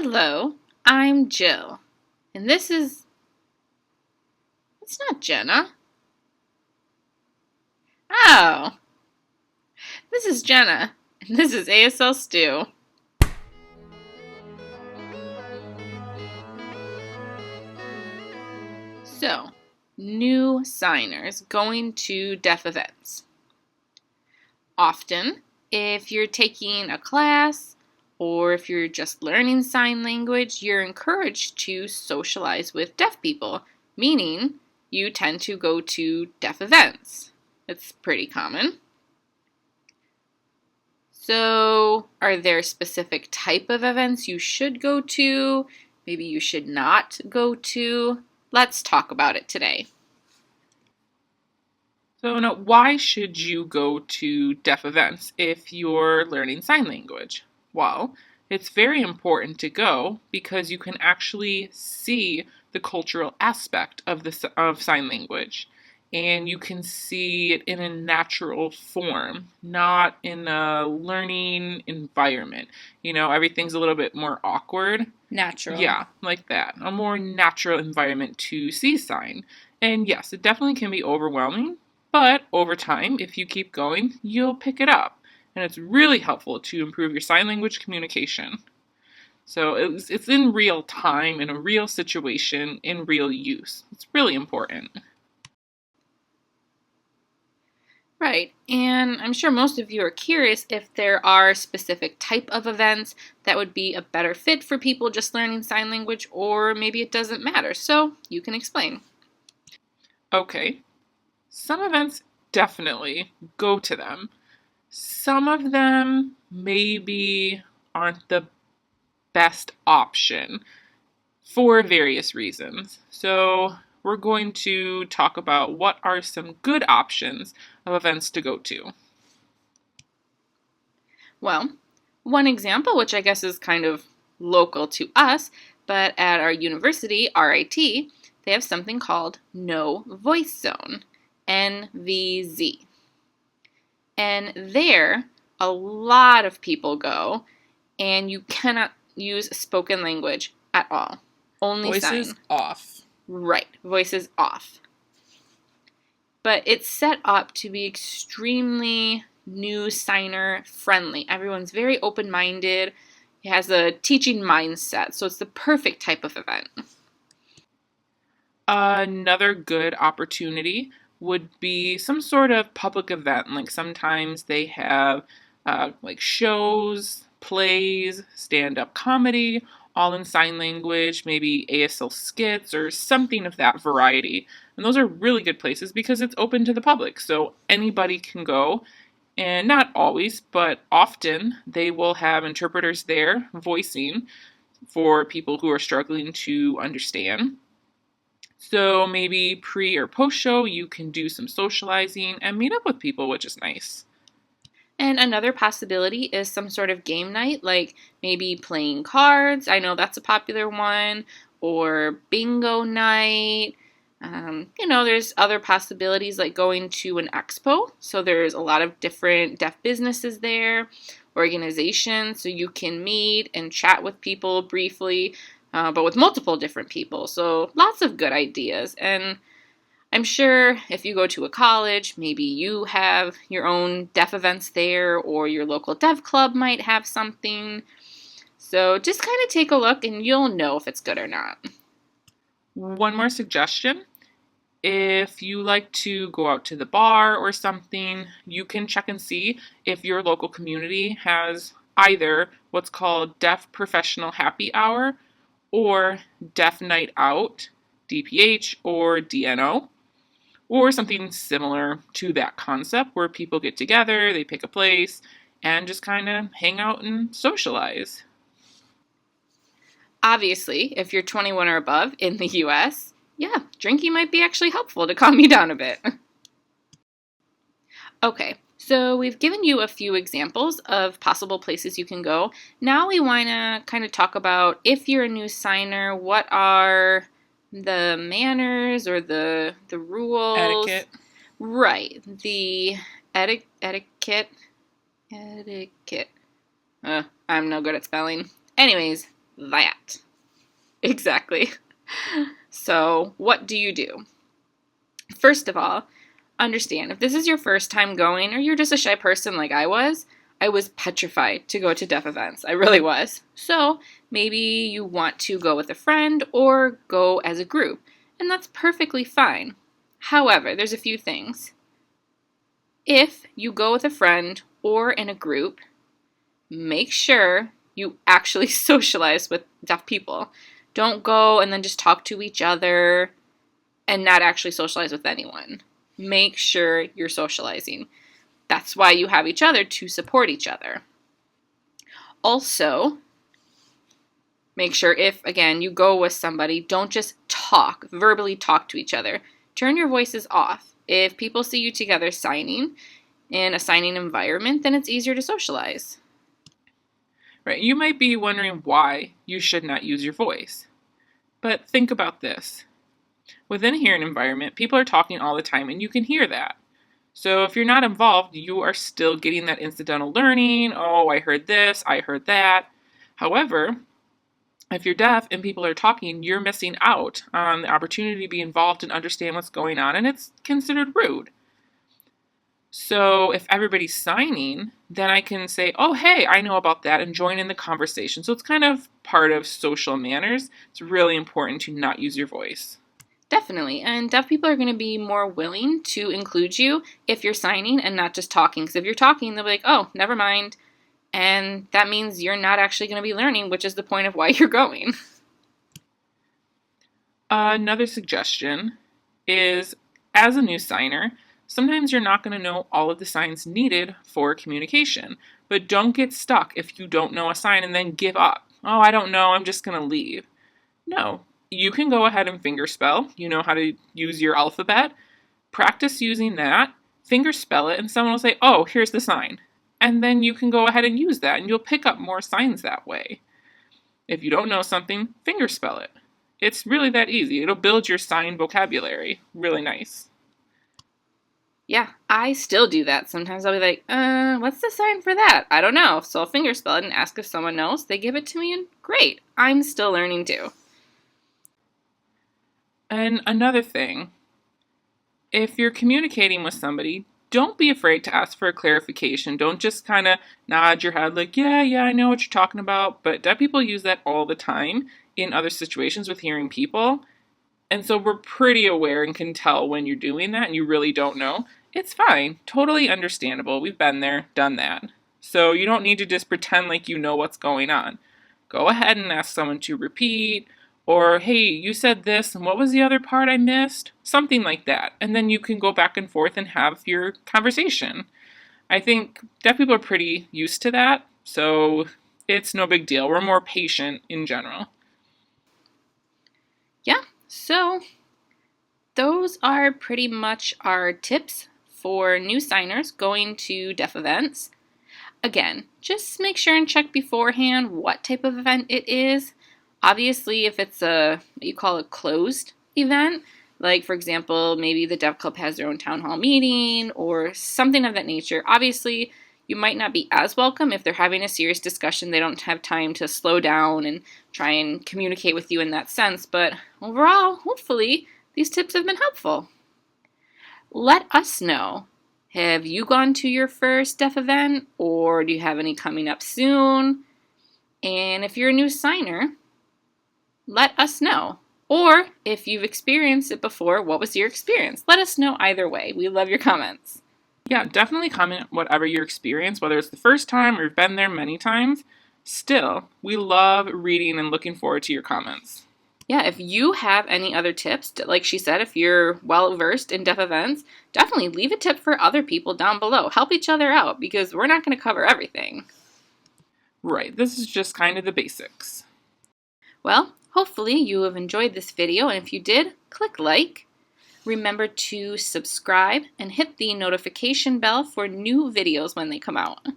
Hello, I'm Jill, and it's not Jenna. Oh, this is Jenna, and this is ASL Stew. So, new signers going to deaf events. Often, if you're taking a class or if you're just learning sign language, you're encouraged to socialize with deaf people, meaning you tend to go to deaf events. It's pretty common. So, are there specific type of events you should go to? Maybe you should not go to? Let's talk about it today. So now, why should you go to deaf events if you're learning sign language? Well, it's very important to go because you can actually see the cultural aspect of sign language, and you can see it in a natural form, not in a learning environment. Everything's a little bit more awkward. Natural. Yeah, like that. A more natural environment to see sign. And yes, it definitely can be overwhelming, but over time, if you keep going, you'll pick it up. And it's really helpful to improve your sign language communication. So it's in real time, in a real situation, in real use. It's really important. Right, and I'm sure most of you are curious if there are specific type of events that would be a better fit for people just learning sign language, or maybe it doesn't matter, so you can explain. Okay, some events definitely go to them. Some of them maybe aren't the best option for various reasons. So we're going to talk about what are some good options of events to go to. Well, one example, which I guess is kind of local to us, but at our university, RIT, they have something called No Voice Zone, NVZ. And there, a lot of people go, and you cannot use spoken language at all. Only Voices sign. off. Right, voices off. But it's set up to be extremely new signer friendly. Everyone's very open-minded. It has a teaching mindset, so it's the perfect type of event. Another good opportunity would be some sort of public event. Like sometimes they have like shows, plays, stand-up comedy, all in sign language, maybe ASL skits or something of that variety. And those are really good places because it's open to the public, so anybody can go. And not always, but often they will have interpreters there voicing for people who are struggling to understand. So maybe pre or post show, you can do some socializing and meet up with people, which is nice. And another possibility is some sort of game night, like maybe playing cards. I know that's a popular one, or bingo night. There's other possibilities like going to an expo. So there's a lot of different deaf businesses there, organizations, so you can meet and chat with people briefly, but with multiple different people. So lots of good ideas. And I'm sure if you go to a college, maybe you have your own deaf events there, or your local deaf club might have something. So just kind of take a look and you'll know if it's good or not. One more suggestion. If you like to go out to the bar or something, you can check and see if your local community has either what's called Deaf Professional Happy Hour or Deaf Night Out, DPH or DNO, or something similar to that concept where people get together, they pick a place, and just kind of hang out and socialize. Obviously, if you're 21 or above in the US, yeah, drinking might be actually helpful to calm you down a bit. Okay, so we've given you a few examples of possible places you can go. Now we want to kind of talk about, if you're a new signer, what are the manners or the rules? Etiquette. Right, the etiquette. I'm no good at spelling. Anyways, that. Exactly. So, what do you do? First of all, understand if this is your first time going or you're just a shy person like I was petrified to go to deaf events. I really was. So, maybe you want to go with a friend or go as a group, and that's perfectly fine. However, there's a few things. If you go with a friend or in a group, make sure you actually socialize with deaf people. Don't go and then just talk to each other and not actually socialize with anyone. Make sure you're socializing. That's why you have each other, to support each other. Also, make sure if, again, you go with somebody, don't just verbally talk to each other. Turn your voices off. If people see you together signing in a signing environment, then it's easier to socialize. Right? You might be wondering why you should not use your voice. But think about this. Within a hearing environment, people are talking all the time and you can hear that. So if you're not involved, you are still getting that incidental learning. Oh, I heard this, I heard that. However, if you're deaf and people are talking, you're missing out on the opportunity to be involved and understand what's going on, and it's considered rude. So if everybody's signing, then I can say, oh, hey, I know about that, and join in the conversation. So it's kind of part of social manners. It's really important to not use your voice. Definitely. And deaf people are going to be more willing to include you if you're signing and not just talking. Because if you're talking, they'll be like, oh, never mind. And that means you're not actually going to be learning, which is the point of why you're going. Another suggestion is, as a new signer, sometimes you're not going to know all of the signs needed for communication. But don't get stuck if you don't know a sign and then give up. Oh, I don't know, I'm just going to leave. No, you can go ahead and fingerspell. You know how to use your alphabet. Practice using that, fingerspell it, and someone will say, oh, here's the sign. And then you can go ahead and use that, and you'll pick up more signs that way. If you don't know something, fingerspell it. It's really that easy. It'll build your sign vocabulary. Really nice. Yeah, I still do that. Sometimes I'll be like, what's the sign for that? I don't know. So I'll fingerspell it and ask if someone knows. They give it to me, and great. I'm still learning too. And another thing, if you're communicating with somebody, don't be afraid to ask for a clarification. Don't just kind of nod your head like, yeah, I know what you're talking about. But deaf people use that all the time in other situations with hearing people. And so we're pretty aware and can tell when you're doing that and you really don't know. It's fine. Totally understandable. We've been there, done that. So you don't need to just pretend like you know what's going on. Go ahead and ask someone to repeat, or, hey, you said this, and what was the other part I missed? Something like that. And then you can go back and forth and have your conversation. I think deaf people are pretty used to that, so it's no big deal. We're more patient in general. Yeah, so those are pretty much our tips for new signers going to deaf events. Again, just make sure and check beforehand what type of event it is. Obviously, if it's what you call a closed event, like for example, maybe the Deaf Club has their own town hall meeting or something of that nature, obviously you might not be as welcome. If they're having a serious discussion, they don't have time to slow down and try and communicate with you in that sense. But overall, hopefully, these tips have been helpful. Let us know. Have you gone to your first deaf event, or do you have any coming up soon? And if you're a new signer, let us know. Or if you've experienced it before, what was your experience? Let us know either way. We love your comments. Yeah, definitely comment whatever your experience, whether it's the first time or you've been there many times. Still, we love reading and looking forward to your comments. Yeah, if you have any other tips, like she said, if you're well versed in deaf events, definitely leave a tip for other people down below. Help each other out because we're not going to cover everything. Right, this is just kind of the basics. Well, hopefully you have enjoyed this video, and if you did, click like. Remember to subscribe and hit the notification bell for new videos when they come out.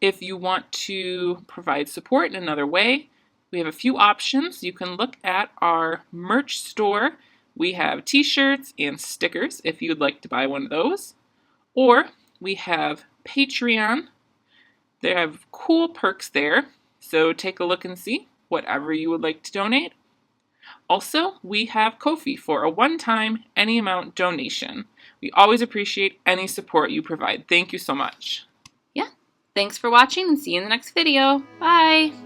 If you want to provide support in another way, we have a few options. You can look at our merch store. We have t-shirts and stickers if you'd like to buy one of those. Or we have Patreon. They have cool perks there, so take a look and see. whatever you would like to donate. Also, we have Ko-fi for a one-time, any amount donation. We always appreciate any support you provide. Thank you so much. Yeah. Thanks for watching and see you in the next video. Bye!